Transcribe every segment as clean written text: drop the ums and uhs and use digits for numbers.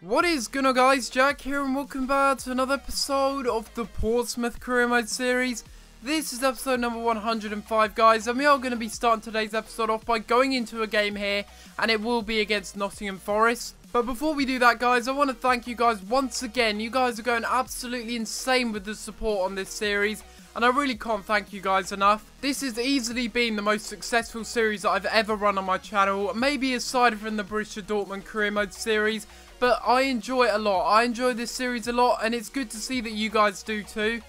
What is going on, guys? Jack here and welcome back to another episode of the Portsmouth Career Mode series. This is episode number 105, guys, and we are going to be starting today's episode off by going into a game here, and it will be against Nottingham Forest. But before we do that, guys, I want to thank you guys once again. You guys are going absolutely insane with the support on this series, and I really can't thank you guys enough. This has easily been the most successful series that I've ever run on my channel, maybe aside from the Borussia Dortmund Career Mode series. But I enjoy it a lot. I enjoy this series a lot, and it's good to see that you guys do too.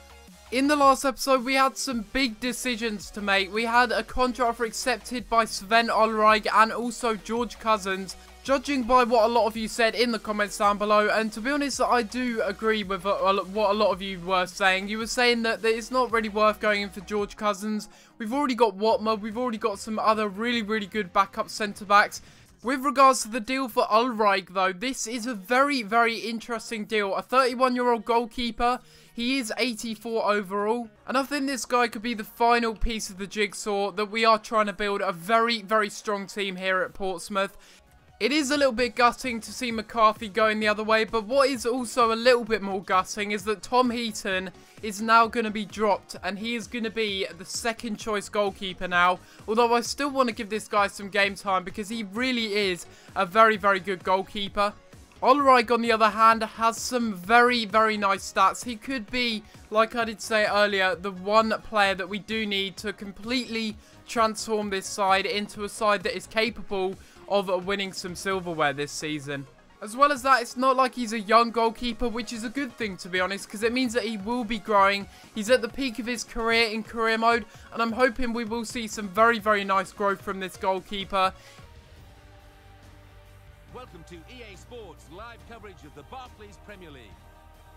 In the last episode, we had some big decisions to make. We had a contract offer accepted by Sven Ulreich and also George Cousins. Judging by what a lot of you said in the comments down below, and to be honest, I do agree with what a lot of you were saying. You were saying that it's not really worth going in for George Cousins. We've already got Watmer. We've already got some other really good backup centre-backs. With regards to the deal for Ulreich, though, this is a very interesting deal. A 31-year-old goalkeeper. He is 84 overall. And I think this guy could be the final piece of the jigsaw that we are trying to build a very strong team here at Portsmouth. It is a little bit gutting to see McCarthy going the other way, but what is also a little bit more gutting is that Tom Heaton is now going to be dropped, and he is going to be the second choice goalkeeper now. Although I still want to give this guy some game time because he really is a very good goalkeeper. Ulreich, on the other hand, has some very nice stats. He could be, like I did say earlier, the one player that we do need to completely transform this side into a side that is capable of winning some silverware this season. As well as that, it's not like he's a young goalkeeper, which is a good thing, to be honest, because it means that he will be growing. He's at the peak of his career in career mode, and I'm hoping we will see some very nice growth from this goalkeeper. Welcome to EA Sports live coverage of the Barclays Premier League.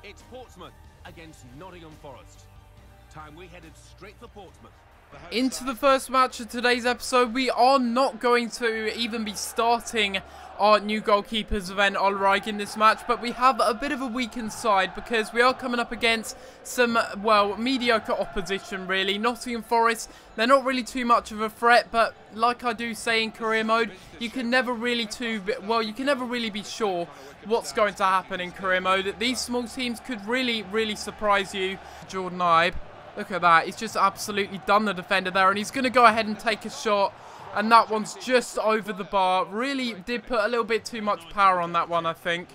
It's Portsmouth against Nottingham Forest. Time we headed straight for Portsmouth. Into the first match of today's episode, we are not going to even be starting our new goalkeeper Sven Ulreich in this match, but we have a bit of a weakened side because we are coming up against some, well, mediocre opposition really. Nottingham Forest, they're not really too much of a threat, but like I do say in career mode, you can never really be sure what's going to happen in career mode. These small teams could really surprise you. Jordan Ibe. Look at that. He's just absolutely done the defender there. And he's going to go ahead and take a shot. And that one's just over the bar. Really did put a little bit too much power on that one, I think.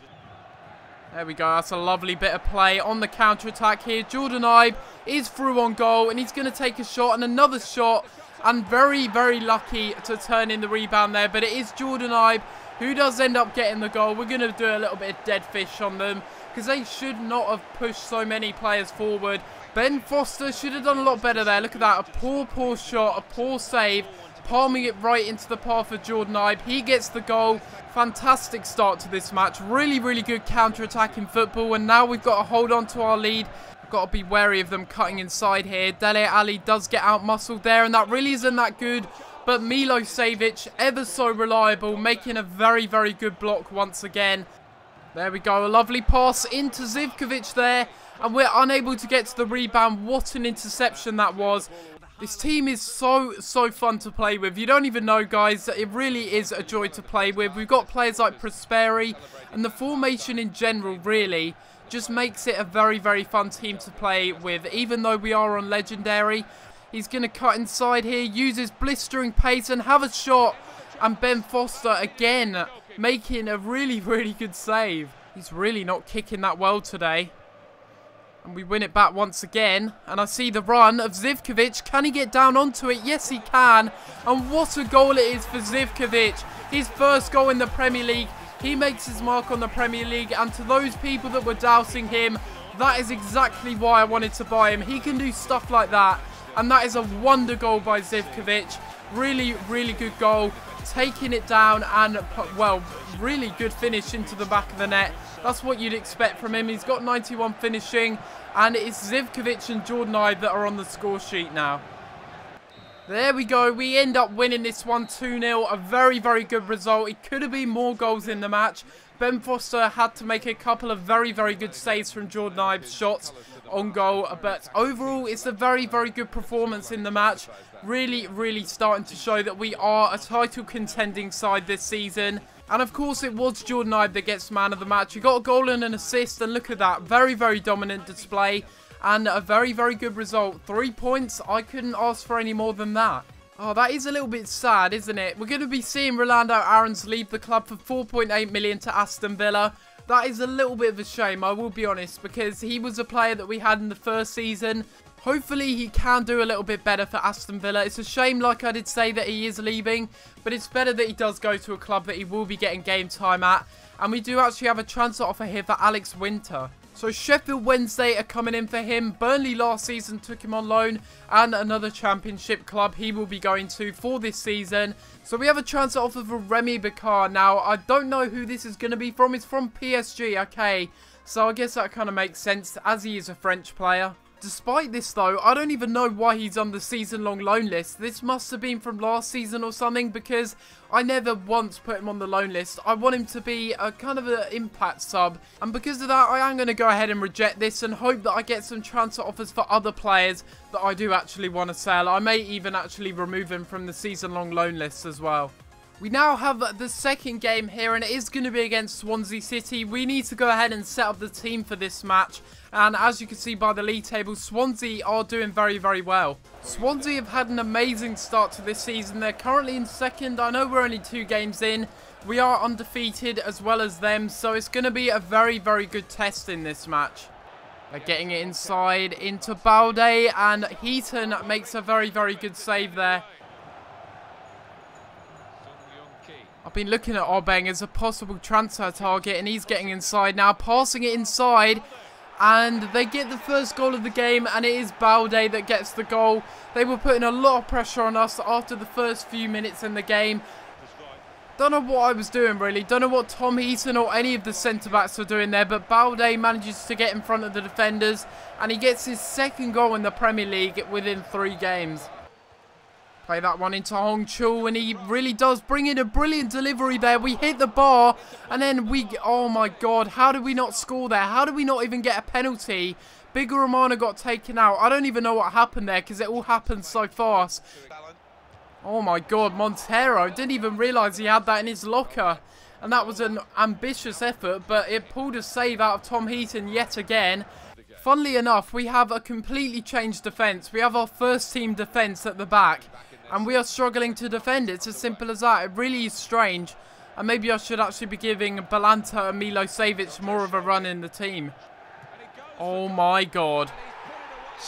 There we go. That's a lovely bit of play on the counter-attack here. Jordan Ibe is through on goal. And he's going to take a shot and another shot. And very lucky to turn in the rebound there. But it is Jordan Ibe who does end up getting the goal. We're going to do a little bit of dead fish on them, because they should not have pushed so many players forward. Ben Foster should have done a lot better there. Look at that. A poor shot. A poor save. Palming it right into the path of Jordan Ibe. He gets the goal. Fantastic start to this match. Really good counter-attack in football. And now we've got to hold on to our lead. We've got to be wary of them cutting inside here. Dele Alli does get out-muscled there. And that really isn't that good. But Milosevic, ever so reliable. Making a very good block once again. There we go. A lovely pass into Zivkovic there. And we're unable to get to the rebound. What an interception that was. This team is so fun to play with. You don't even know, guys. It really is a joy to play with. We've got players like Prosperi. And the formation in general, really, just makes it a very fun team to play with. Even though we are on Legendary. He's going to cut inside here. Uses blistering pace and have a shot. And Ben Foster, again, making a really good save. He's really not kicking that well today. And we win it back once again. And I see the run of Zivkovic. Can he get down onto it? Yes, he can. And what a goal it is for Zivkovic. His first goal in the Premier League. He makes his mark on the Premier League. And to those people that were doubting him, that is exactly why I wanted to buy him. He can do stuff like that. And that is a wonder goal by Zivkovic. Really good goal. Taking it down and, well, really good finish into the back of the net. That's what you'd expect from him. He's got 91 finishing, and it's Zivkovic and Jordan Ibe that are on the score sheet now. There we go. We end up winning this one 2-0. A very good result. It could have been more goals in the match. Ben Foster had to make a couple of very good saves from Jordan Ibe's shots on goal. But overall, it's a very good performance in the match. Really starting to show that we are a title contending side this season. And of course it was Jordan Ibe that gets man of the match. He got a goal and an assist, and look at that. Very, very dominant display and a very, very good result. 3 points. I couldn't ask for any more than that. Oh, that is a little bit sad, isn't it? We're going to be seeing Rolando Aarons leave the club for 4.8 million to Aston Villa. That is a little bit of a shame, I will be honest, because he was a player that we had in the first season. Hopefully he can do a little bit better for Aston Villa. It's a shame, like I did say, that he is leaving, but it's better that he does go to a club that he will be getting game time at. And we do actually have a transfer offer here for Alex Winter. So Sheffield Wednesday are coming in for him. Burnley last season took him on loan, and another championship club he will be going to for this season. So we have a transfer offer for Remy Bacard. Now, I don't know who this is going to be from. It's from PSG, okay. So I guess that kind of makes sense, as he is a French player. Despite this though, I don't even know why he's on the season-long loan list. This must have been from last season or something, because I never once put him on the loan list. I want him to be a kind of an impact sub, and because of that, I am going to go ahead and reject this and hope that I get some transfer offers for other players that I do actually want to sell. I may even actually remove him from the season-long loan list as well. We now have the second game here, and it is going to be against Swansea City. We need to go ahead and set up the team for this match. And as you can see by the league table, Swansea are doing very, very well. Swansea have had an amazing start to this season. They're currently in second. I know we're only 2 games in. We are undefeated as well as them. So it's going to be a very, very good test in this match. They're getting it inside into Balde. And Heaton makes a very, very good save there. I've been looking at Obeng as a possible transfer target, and he's getting inside now, passing it inside, and they get the first goal of the game, and it is Balde that gets the goal. They were putting a lot of pressure on us after the first few minutes in the game. Don't know what I was doing really, don't know what Tom Heaton or any of the centre-backs were doing there, but Balde manages to get in front of the defenders, and he gets his second goal in the Premier League within 3 games. Play that one into Hong Chul, and he really does bring in a brilliant delivery there. We hit the bar, and then oh my god, how did we not score there? How did we not even get a penalty? Big Romano got taken out. I don't even know what happened there, because it all happened so fast. Oh my god, Montero didn't even realise he had that in his locker. And that was an ambitious effort, but it pulled a save out of Tom Heaton yet again. Funnily enough, we have a completely changed defence. We have our first team defence at the back, and we are struggling to defend. It's as simple as that. It really is strange. And maybe I should actually be giving Balanta and Milosevic more of a run in the team. Oh my god.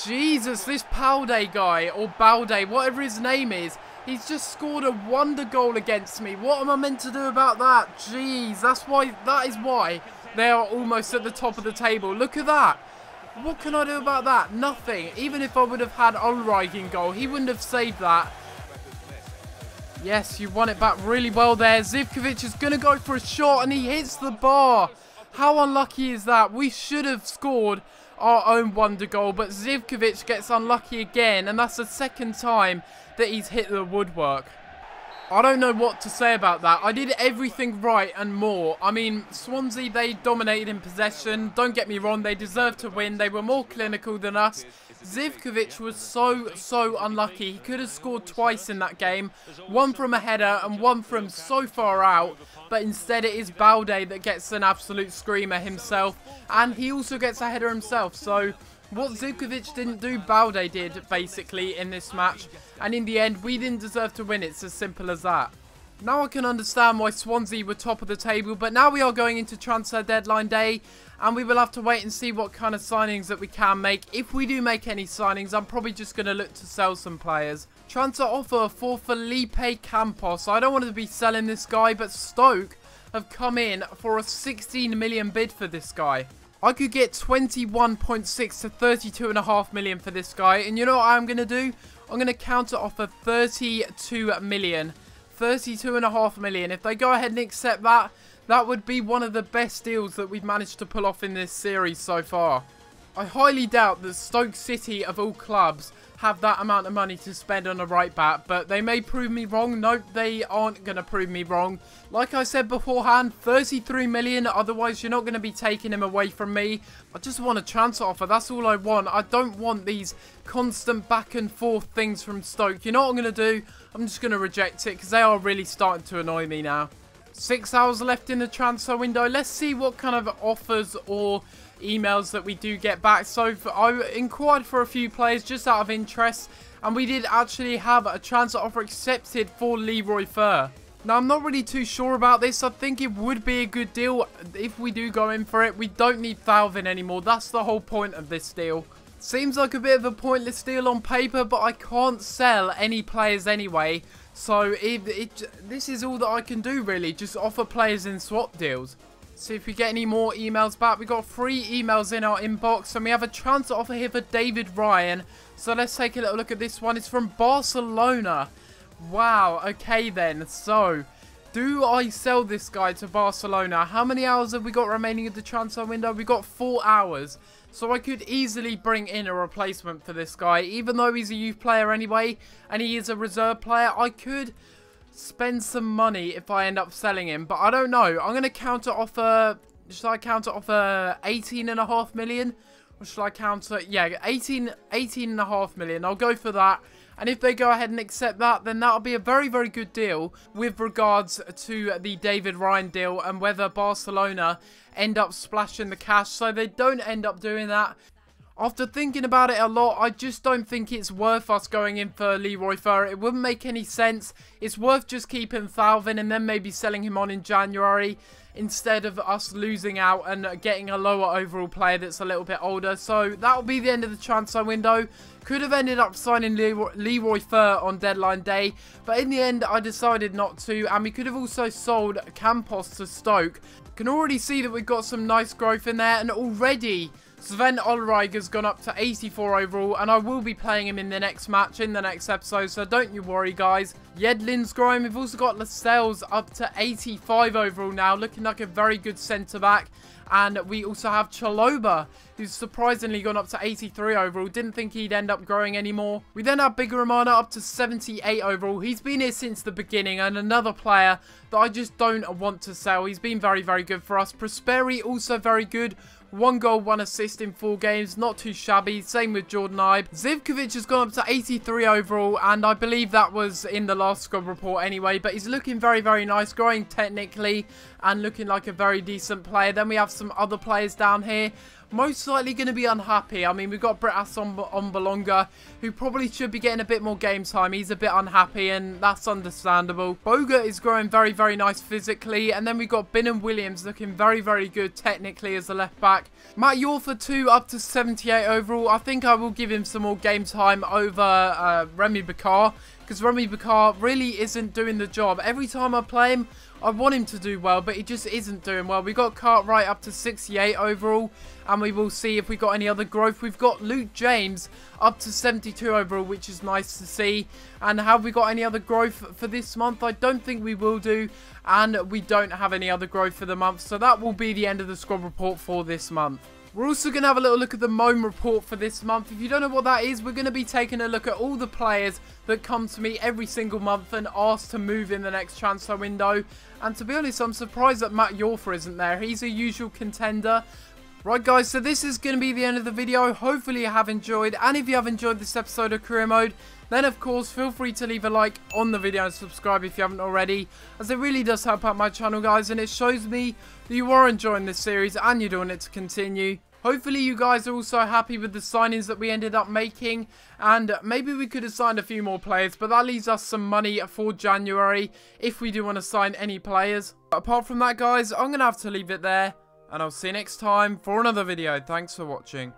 Jesus, this Balde guy, or Balde, whatever his name is, he's just scored a wonder goal against me. What am I meant to do about that? Jeez, that is why they are almost at the top of the table. Look at that. What can I do about that? Nothing. Even if I would have had Ulreich in goal, he wouldn't have saved that. Yes, you won it back really well there. Zivkovic is going to go for a shot, and he hits the bar. How unlucky is that? We should have scored our own wonder goal, but Zivkovic gets unlucky again, and that's the second time that he's hit the woodwork. I don't know what to say about that. I did everything right and more. I mean, Swansea, they dominated in possession. Don't get me wrong, they deserved to win. They were more clinical than us. Zivkovic was so unlucky. He could have scored twice in that game. One from a header and one from so far out. But instead it is Balde that gets an absolute screamer himself. And he also gets a header himself. So what Zivkovic didn't do, Balde did, basically, in this match. And in the end, we didn't deserve to win. It's as simple as that. Now I can understand why Swansea were top of the table, but now we are going into transfer deadline day, and we will have to wait and see what kind of signings that we can make. If we do make any signings, I'm probably just going to look to sell some players. Transfer offer for Felipe Campos. I don't want to be selling this guy, but Stoke have come in for a 16 million bid for this guy. I could get 21.6 to 32.5 million for this guy, and you know what I'm going to do? I'm going to counter offer 32 million. 32.5 million. If they go ahead and accept that, that would be one of the best deals that we've managed to pull off in this series so far. I highly doubt that Stoke City, of all clubs, have that amount of money to spend on a right back, but they may prove me wrong. Nope, they aren't going to prove me wrong. Like I said beforehand, 33 million, otherwise you're not going to be taking him away from me. I just want a transfer offer, that's all I want. I don't want these constant back and forth things from Stoke. You know what I'm going to do? I'm just going to reject it, because they are really starting to annoy me now. 6 hours left in the transfer window. Let's see what kind of offers or emails that we do get back. So I inquired for a few players just out of interest, and we did actually have a transfer offer accepted for Leroy Fer. Now, I'm not really too sure about this. I think it would be a good deal if we do go in for it. We don't need Thauvin anymore. That's the whole point of this deal. Seems like a bit of a pointless deal on paper, but I can't sell any players anyway. So this is all that I can do, really. Just offer players in swap deals. See if we get any more emails back. We got 3 emails in our inbox, and we have a transfer offer here for David Ryan. So let's take a little look at this one. It's from Barcelona. Wow, okay then. So, do I sell this guy to Barcelona? How many hours have we got remaining of the transfer window? We got 4 hours. So I could easily bring in a replacement for this guy. Even though he's a youth player anyway, and he is a reserve player, I could spend some money if I end up selling him. But I don't know. I'm going to counter offer... Should I counter offer 18.5 million? Or should I counter... Yeah, 18.5 million. I'll go for that. And if they go ahead and accept that, then that'll be a very, very good deal with regards to the David Ryan deal and whether Barcelona end up splashing the cash. So they don't end up doing that. After thinking about it a lot, I just don't think it's worth us going in for Leroy Fer. It wouldn't make any sense. It's worth just keeping Thauvin and then maybe selling him on in January, instead of us losing out and getting a lower overall player that's a little bit older. So that'll be the end of the transfer window. Could have ended up signing Leroy Fer on deadline day, but in the end I decided not to, and we could have also sold Campos to Stoke. Can already see that we've got some nice growth in there, and already Sven Ulreich has gone up to 84 overall, and I will be playing him in the next match, in the next episode, so don't you worry, guys. Yedlin's growing. We've also got Lascelles up to 85 overall now, looking like a very good centre-back. And we also have Chaloba, who's surprisingly gone up to 83 overall. Didn't think he'd end up growing anymore. We then have Bigger Romana up to 78 overall. He's been here since the beginning, and another player that I just don't want to sell. He's been very, very good for us. Prosperi also very good. 1 goal, 1 assist in 4 games. Not too shabby. Same with Jordan Ibe. Zivkovic has gone up to 83 overall, and I believe that was in the last squad report anyway. But he's looking very, very nice. Growing technically and looking like a very decent player. Then we have some other players down here. Most likely going to be unhappy. I mean, we've got Britas on Bolonga, who probably should be getting a bit more game time. He's a bit unhappy, and that's understandable. Boga is growing very, very nice physically. And then we've got Binham Williams looking very, very good technically as a left back. Matt Yorfer too, up to 78 overall. I think I will give him some more game time over Remy Bakar, because Remy Bakar really isn't doing the job. Every time I play him, I want him to do well, but he just isn't doing well. We've got Cartwright up to 68 overall, and we will see if we got any other growth. We've got Luke James up to 72 overall, which is nice to see. And have we got any other growth for this month? I don't think we will do, and we don't have any other growth for the month. So that will be the end of the squad report for this month. We're also going to have a little look at the Moan report for this month. If you don't know what that is, we're going to be taking a look at all the players that come to me every single month and ask to move in the next transfer window. And to be honest, I'm surprised that Matt Yorfer isn't there. He's a usual contender. Right, guys, so this is going to be the end of the video. Hopefully you have enjoyed. And if you have enjoyed this episode of Career Mode, then of course feel free to leave a like on the video and subscribe if you haven't already, as it really does help out my channel, guys, and it shows me that you are enjoying this series and you're doing it to continue. Hopefully you guys are also happy with the signings that we ended up making, and maybe we could have signed a few more players, but that leaves us some money for January if we do want to sign any players. But apart from that, guys, I'm going to have to leave it there, and I'll see you next time for another video. Thanks for watching.